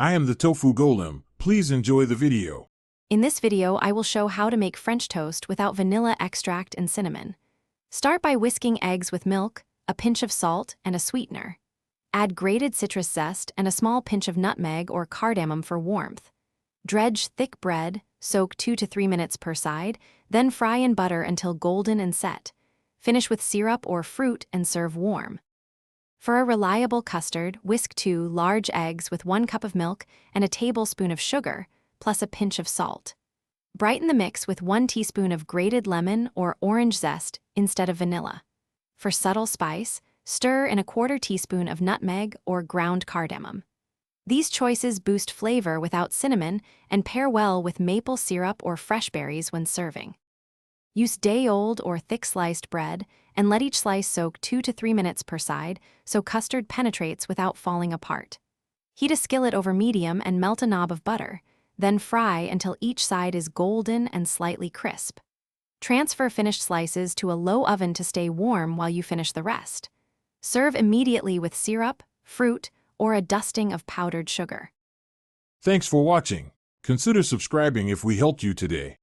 I am the Tofu Golem. Please enjoy the video. In this video, I will show how to make French toast without vanilla extract and cinnamon. Start by whisking eggs with milk, a pinch of salt, and a sweetener. Add grated citrus zest and a small pinch of nutmeg or cardamom for warmth. Dredge thick bread, soak 2 to 3 minutes per side, then fry in butter until golden and set. Finish with syrup or fruit and serve warm. For a reliable custard, whisk 2 large eggs with 1 cup of milk and a tablespoon of sugar, plus a pinch of salt. Brighten the mix with 1 teaspoon of grated lemon or orange zest instead of vanilla. For subtle spice, stir in a 1/4 teaspoon of nutmeg or ground cardamom. These choices boost flavor without cinnamon and pair well with maple syrup or fresh berries when serving. Use day-old or thick-sliced bread and let each slice soak 2 to 3 minutes per side so custard penetrates without falling apart. Heat a skillet over medium and melt a knob of butter, then fry until each side is golden and slightly crisp. Transfer finished slices to a low oven to stay warm while you finish the rest. Serve immediately with syrup, fruit, or a dusting of powdered sugar. Thanks for watching. Consider subscribing if we helped you today.